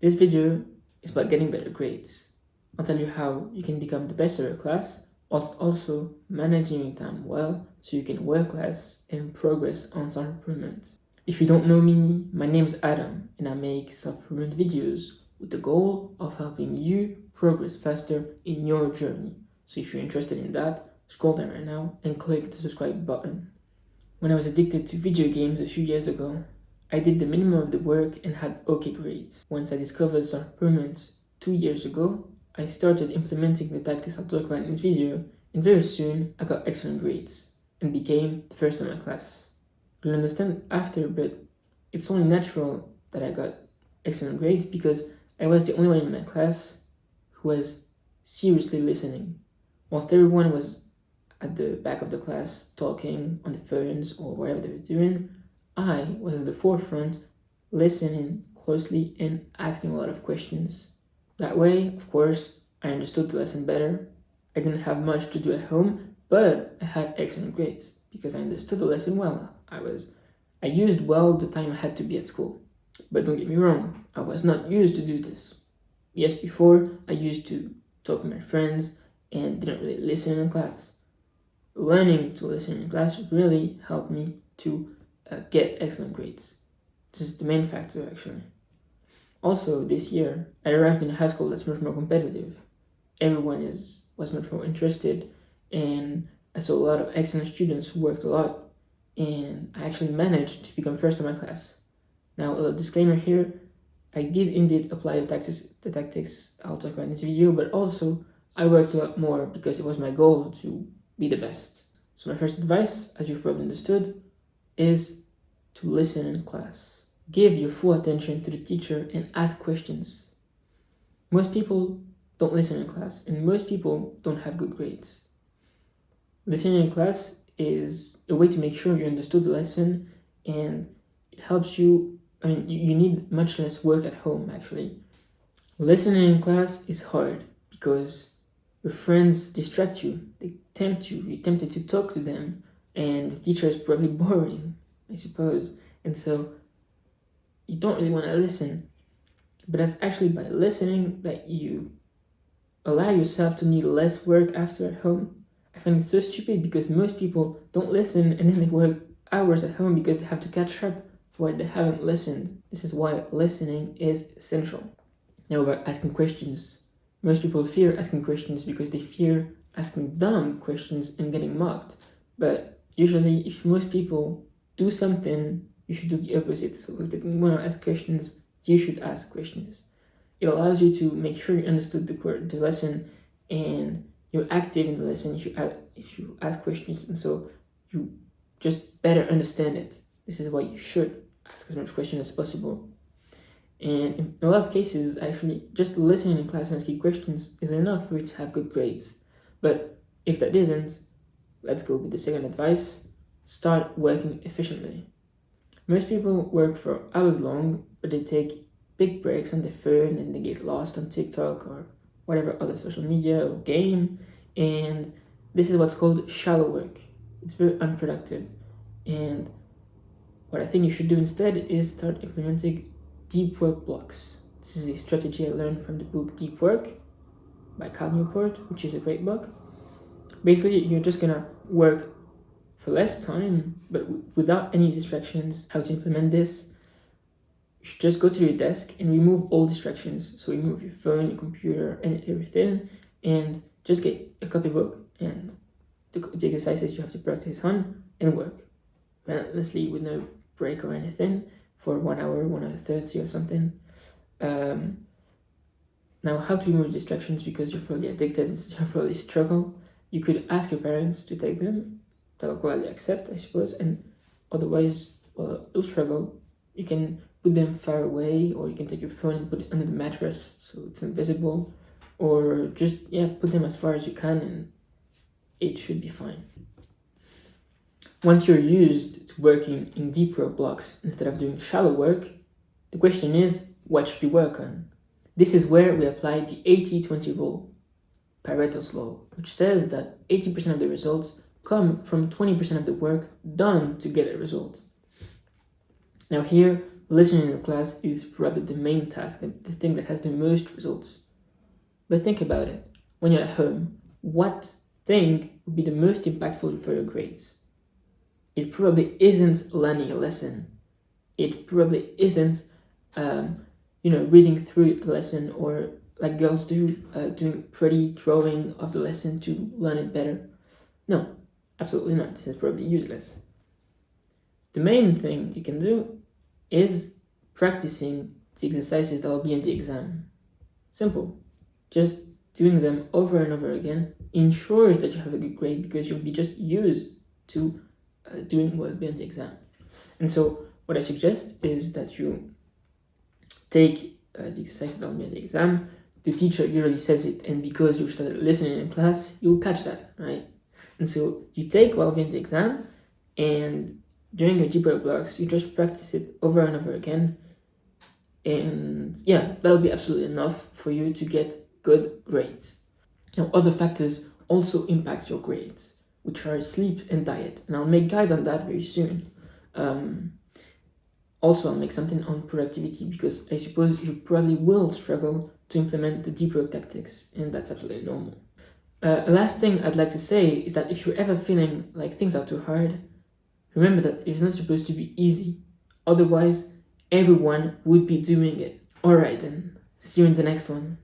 This video is about getting better grades. I'll tell you how you can become the best of your class whilst also managing your time well so you can work less and progress on self-improvement. If you don't know me, my name is Adam and I make self-improvement videos with the goal of helping you progress faster in your journey. So if you're interested in that, scroll down right now and click the subscribe button. When I was addicted to video games a few years ago, I did the minimum of the work and had okay grades. Once I discovered self-improvement 2 years ago, I started implementing the tactics I'll talk about in this video, and very soon I got excellent grades and became the first in my class. You'll understand after, but it's only natural that I got excellent grades because I was the only one in my class who was seriously listening. Whilst everyone was at the back of the class talking on the phones or whatever they were doing, I was at the forefront listening closely and asking a lot of questions. That way, of course, I understood the lesson better. I didn't have much to do at home, but I had excellent grades because I understood the lesson well. I used well the time I had to be at school. But don't get me wrong, I was not used to do this. Yes, before I used to talk with my friends and didn't really listen in class. Learning to listen in class really helped me to get excellent grades. This is the main factor, actually. Also, this year, I arrived in a high school that's much more competitive. Everyone was much more interested, and I saw a lot of excellent students who worked a lot, and I actually managed to become first in my class. Now, a little disclaimer here, I did indeed apply the tactics I'll talk about in this video, but also I worked a lot more because it was my goal to be the best. So my first advice, as you've probably understood, is to listen in class. Give your full attention to the teacher and ask questions. Most people don't listen in class, and most people don't have good grades. Listening in class is a way to make sure you understood the lesson, and it helps you. You need much less work at home, actually. Listening in class is hard because your friends distract you, they tempt you, you're tempted to talk to them, and the teacher is probably boring, I suppose, and so you don't really want to listen. But that's actually by listening that you allow yourself to need less work after at home. I find it so stupid because most people don't listen and then they work hours at home because they have to catch up for what they haven't listened. This is why listening is essential. Now about asking questions. Most people fear asking questions because they fear asking dumb questions and getting mocked. But usually, if most people do something, you should do the opposite. So if they don't want to ask questions, you should ask questions. It allows you to make sure you understood the lesson and you're active in the lesson if you ask questions, and so you just better understand it. This is why you should ask as much questions as possible. And in a lot of cases, actually, just listening in class and asking questions is enough for you to have good grades. But if that isn't, let's go with the second advice. Start working efficiently. Most people work for hours long, but they take big breaks on their phone and they get lost on TikTok or whatever other social media or game. And this is what's called shallow work. It's very unproductive. And what I think you should do instead is start implementing deep work blocks. This is a strategy I learned from the book Deep Work by Cal Newport, which is a great book. Basically, you're just gonna work for less time, but without any distractions. How to implement this? You should just go to your desk and remove all distractions. So remove your phone, your computer, and everything, and just get a copybook and the exercises you have to practice on and work relentlessly with no break or anything for 1 hour, 1 hour 30 or something. Now, how to remove distractions because you're probably addicted, you probably struggle. You could ask your parents to take them. They'll gladly accept, I suppose, and otherwise, well, you'll struggle. You can put them far away, or you can take your phone and put it under the mattress so it's invisible, or just put them as far as you can and it should be fine. Once you're used to working in deep work blocks instead of doing shallow work, the question is, what should you work on? This is where we apply the 80-20 rule, Pareto's law, which says that 80% of the results come from 20% of the work done to get a result. Now here, listening in class is probably the main task, the thing that has the most results. But think about it. When you're at home, what thing would be the most impactful for your grades? It probably isn't learning a lesson. It probably isn't, reading through the lesson, or like girls do, doing pretty drawing of the lesson to learn it better. No, absolutely not. This is probably useless. The main thing you can do is practicing the exercises that will be in the exam. Simple. Just doing them over and over again ensures that you have a good grade, because you'll be just used to doing what will be on the exam. And so what I suggest is that you take the exercise that will be on the exam. The teacher usually says it, and because you started listening in class, you'll catch that, right? And so you take what will be on the exam, and during your GPA blocks, you just practice it over and over again. And yeah, that'll be absolutely enough for you to get good grades. Now, other factors also impact your grades, which are sleep and diet. And I'll make guides on that very soon. Also, I'll make something on productivity, because I suppose you probably will struggle to implement the deep work tactics, and that's absolutely normal. Last thing I'd like to say is that if you're ever feeling like things are too hard, remember that it's not supposed to be easy. Otherwise, everyone would be doing it. Alright then, see you in the next one.